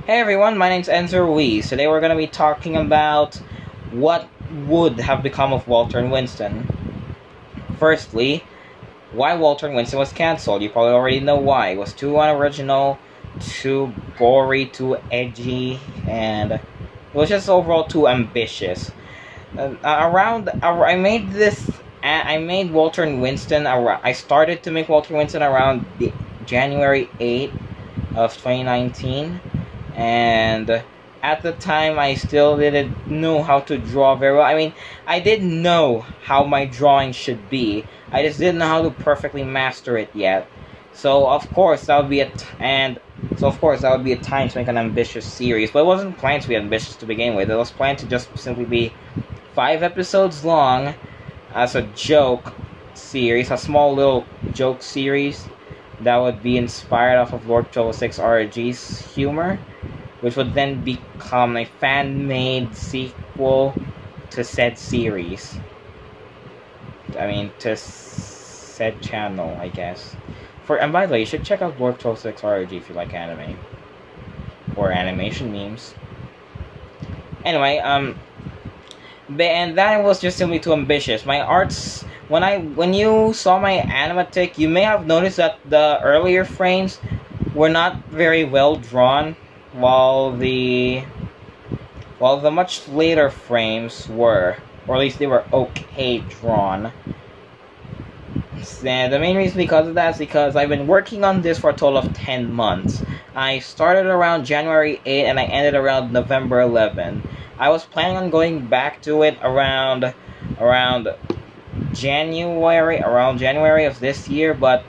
Hey everyone, my name's Enzo Ruiz. Today we're going to be talking about what would have become of Walter and Winston. Firstly, why Walter and Winston was cancelled. You probably already know why. It was too unoriginal, too gory, too edgy, and it was just overall too ambitious. I made Walter and Winston. I started to make Walter and Winston around January 8th of 2019. And at the time, I still didn't know how to draw very well. I mean, I did know how my drawing should be. I just didn't know how to perfectly master it yet. So of course that would be a time to make an ambitious series. But it wasn't planned to be ambitious to begin with. It was planned to just simply be 5 episodes long as a joke series, a small little joke series that would be inspired off of Lord 6 RG's humor, which would then become a fan-made sequel to said series. To said channel, I guess. And by the way, you should check out Lord 6 RG if you like anime. Or animation memes. Anyway, and that was just simply too ambitious. My arts... When you saw my animatic, you may have noticed that the earlier frames were not very well drawn, while the much later frames were, or at least they were okay drawn. And the main reason because of that is because I've been working on this for a total of 10 months. I started around January 8 and I ended around November 11. I was planning on going back to it around January of this year, but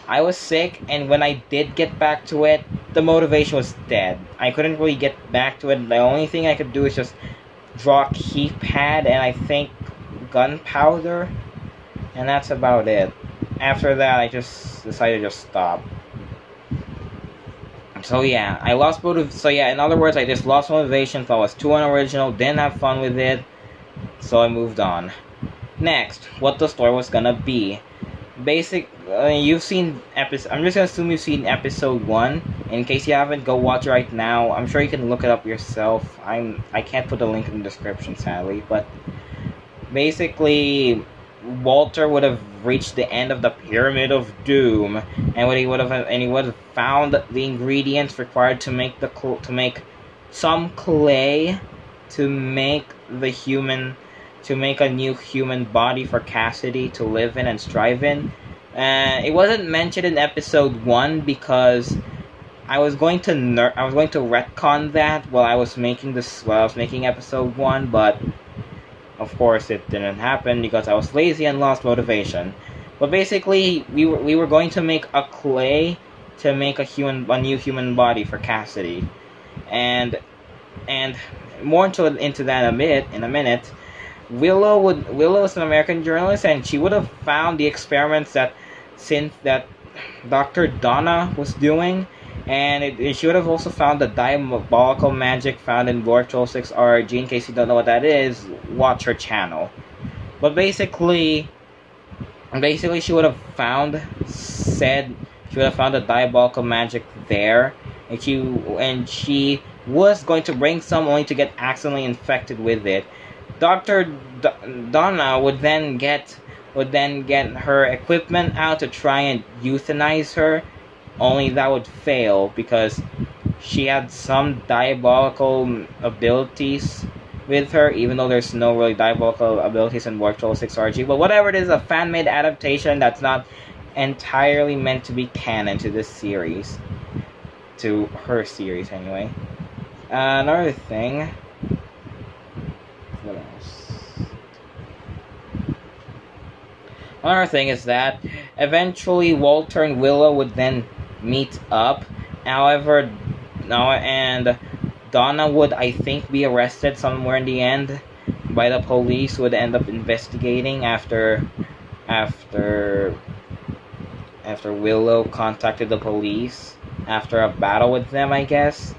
I was sick, and when I did get back to it, the motivation was dead. I couldn't really get back to it. The only thing I could do is just draw a keypad and I think gunpowder, and that's about it. After that, I just decided to just stop. So yeah, I lost motivation. So yeah, in other words, I just lost motivation. Thought it was too unoriginal, didn't have fun with it, so I moved on. Next, what the story was gonna be. You've seen episode. I'm just gonna assume you've seen episode 1. In case you haven't, go watch it right now. I'm sure you can look it up yourself. I can't put a link in the description, sadly. But basically, Walter would have reached the end of the Pyramid of Doom, and he would have found the ingredients required to make some clay to make a new human body for Cassidy to live in and strive in. It wasn't mentioned in episode 1 because I was going to retcon that while I was making episode 1, but of course it didn't happen because I was lazy and lost motivation. But basically, we were going to make a clay to make a new human body for Cassidy, and more into that in a minute. Willow is an American journalist, and she would have found the experiments that Dr. Donna was doing, and she would have also found the diabolical magic found in Lord 6 RG. In case you don't know what that is, watch her channel. But basically she would have found the diabolical magic there, and she was going to bring some only to get accidentally infected with it. Dr. Donna would then get her equipment out to try and euthanize her, only that would fail because she had some diabolical abilities with her, even though there's no really diabolical abilities in Lord 6 RG. But whatever it is, a fan-made adaptation that's not entirely meant to be canon to this series. To her series, anyway. Another thing... What else? Another thing is that eventually Walter and Willow would then meet up. However, and Donna would, I think, be arrested somewhere in the end by the police. Would end up investigating after Willow contacted the police after a battle with them, I guess.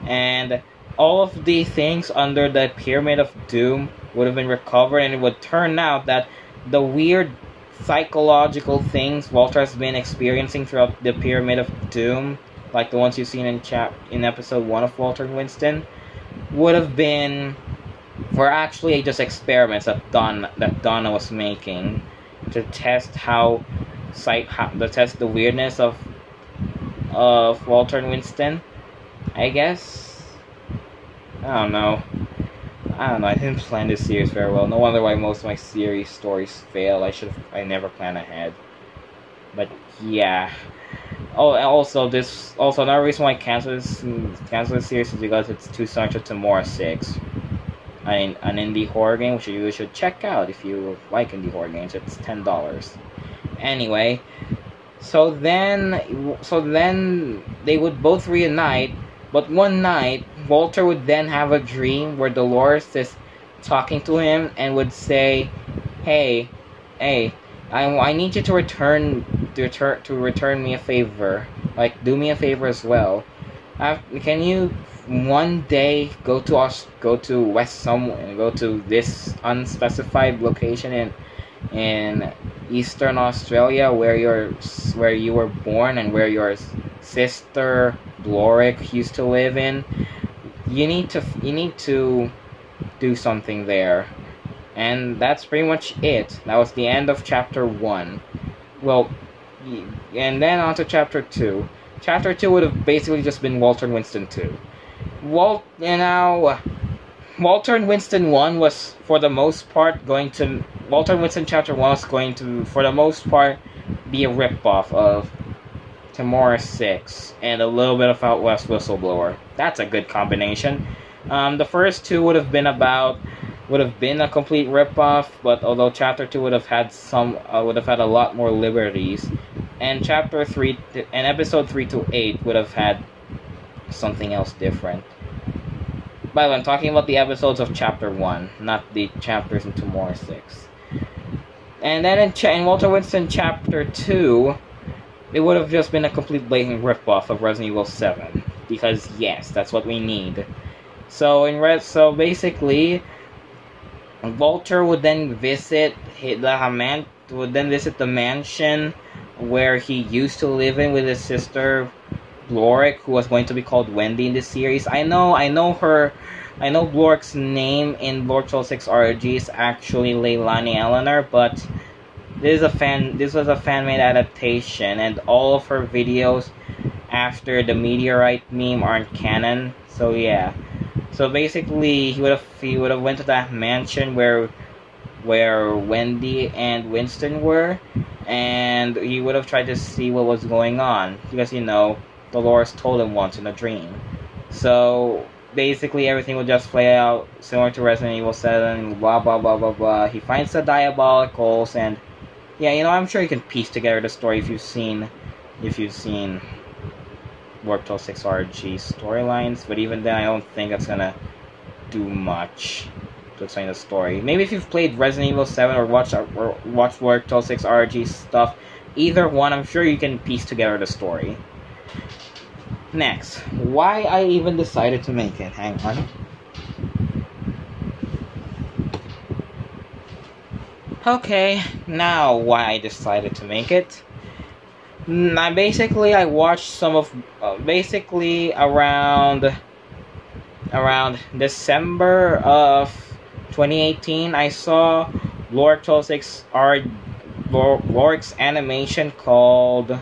And all of the things under the Pyramid of Doom would have been recovered, and it would turn out that the weird psychological things Walter has been experiencing throughout the Pyramid of Doom like the ones you've seen in episode 1 of Walter and Winston, would have been were actually just experiments that Donna was making to test to test the weirdness of Walter and Winston, I guess. I don't know. I didn't plan this series very well. No wonder why most of my series stories fail. I never plan ahead. But yeah. Oh, and also another reason why I cancel this series is because it's too similar to Tomorrow 6. An indie horror game which you should check out if you like indie horror games. It's $10. Anyway, so then they would both reunite, but one night Walter would then have a dream where Dolores is talking to him and would say, "Hey, I need you to return me a favor. Like, do me a favor as well. Can you one day go to this unspecified location in Eastern Australia where you were born and where your sister Blorick used to live in? You need to do something there." And that's pretty much it. That was the end of chapter 1. Well, and then on to chapter 2. Chapter 2 would have basically just been Walter and Winston 2. Walter and Winston 1 was, for the most part, Walter and Winston chapter 1 was going to, for the most part, be a ripoff of Tomorrow 6 and a little bit of Out West Whistleblower. That's a good combination. The first two would have been a complete ripoff, but although chapter 2 would have had a lot more liberties, and chapter 3 and episode 3 to 8 would have had something else different. By the way, I'm talking about the episodes of chapter 1, not the chapters in Tomorrow 6. And then in Walter Winston chapter 2, it would have just been a complete blatant ripoff of Resident Evil 7, because yes, that's what we need. So basically, Walter would then visit the mansion where he used to live in with his sister Blorick, who was going to be called Wendy in this series. I know Blorick's name in Lord Soul 6 RG is actually Leilani Eleanor, but this was a fan-made adaptation, and all of her videos after the meteorite meme aren't canon. So yeah. So basically, he would have went to that mansion where Wendy and Winston were, and he would have tried to see what was going on, because Dolores told him once in a dream. So basically, everything would just play out similar to Resident Evil 7. Blah blah blah blah blah. He finds the Diabolicals, and yeah, I'm sure you can piece together the story if you've seen Warp 6 RG storylines, but even then I don't think that's gonna do much to explain the story. Maybe if you've played Resident Evil 7 or watched Warp 6 RG stuff, either one, I'm sure you can piece together the story. Next, why I even decided to make it. Hang on. Okay, now why I decided to make it. I watched some of around December of 2018. I saw Lorik's animation called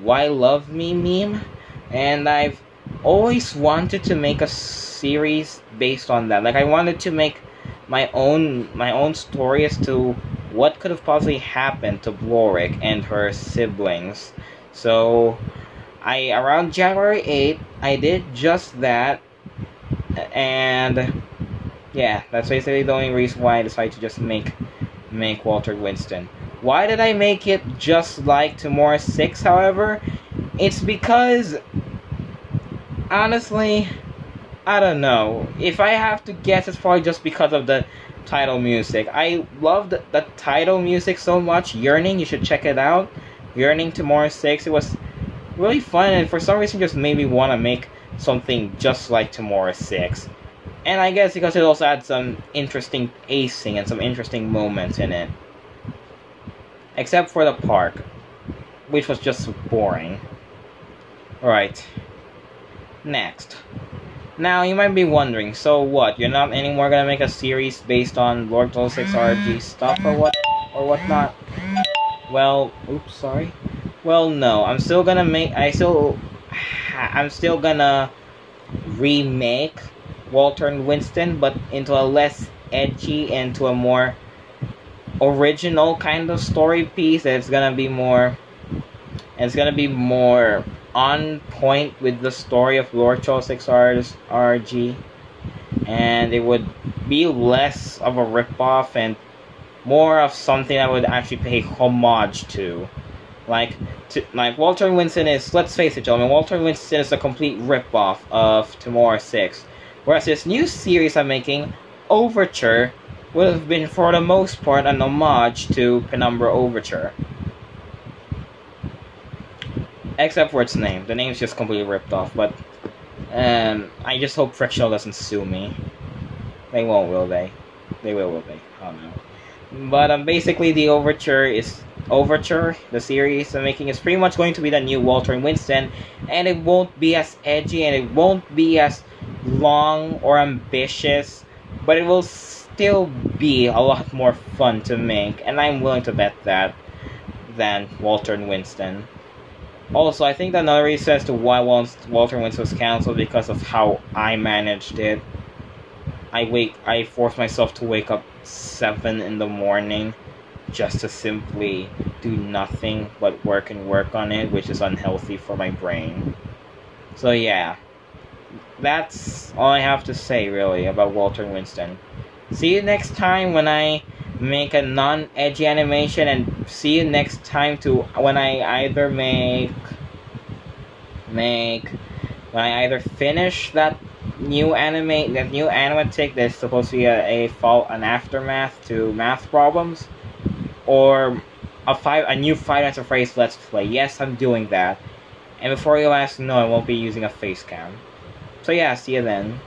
"Why Love Me" meme, and I've always wanted to make a series based on that. Like, I wanted to make my own story as to what could have possibly happened to Blorik and her siblings. So, around January 8th, I did just that, and yeah, that's basically the only reason why I decided to just make Walter Winston. Why did I make it just like Tomorrow 6, however? It's because, honestly, I don't know. If I have to guess, it's probably just because of the title music. I loved the title music so much. Yearning, you should check it out. Yearning Tomorrow 6. It was really fun, and for some reason just made me want to make something just like Tomorrow 6. And I guess because it also had some interesting pacing and some interesting moments in it. Except for the park, which was just boring. Alright, next. Now, you might be wondering, so what? You're not anymore gonna make a series based on Lord 6 RG stuff or what? Or whatnot? Well, oops, sorry. Well, no. I'm still gonna remake Walter and Winston, but into a less edgy and to a more original kind of story piece. It's gonna be more on point with the story of Lord 6 RG, and it would be less of a ripoff and more of something I would actually pay homage to. Like Walter and Winston is, let's face it, gentlemen, Walter and Winston is a complete ripoff of Tomorrow 6. Whereas this new series I'm making, Overture, would have been for the most part an homage to Penumbra Overture. Except for its name. The name's just completely ripped off, but I just hope Frictional doesn't sue me. They won't, will they? They will they? Oh no. But basically the Overture, the series I'm making, is pretty much going to be the new Walter and Winston, and it won't be as edgy and it won't be as long or ambitious, but it will still be a lot more fun to make, and I'm willing to bet that than Walter and Winston. Also, I think that another reason as to why Walter and Winston was cancelled because of how I managed it. I forced myself to wake up 7 in the morning just to simply do nothing but work on it, which is unhealthy for my brain. So yeah, that's all I have to say really about Walter and Winston. See you next time when I make a non-edgy animation, and see you next time when I either finish that new animatic that's supposed to be an aftermath to math problems, or a new Five Nights at Freddy's Let's Play. Yes, I'm doing that. And before you ask, no, I won't be using a face cam. So yeah, see you then.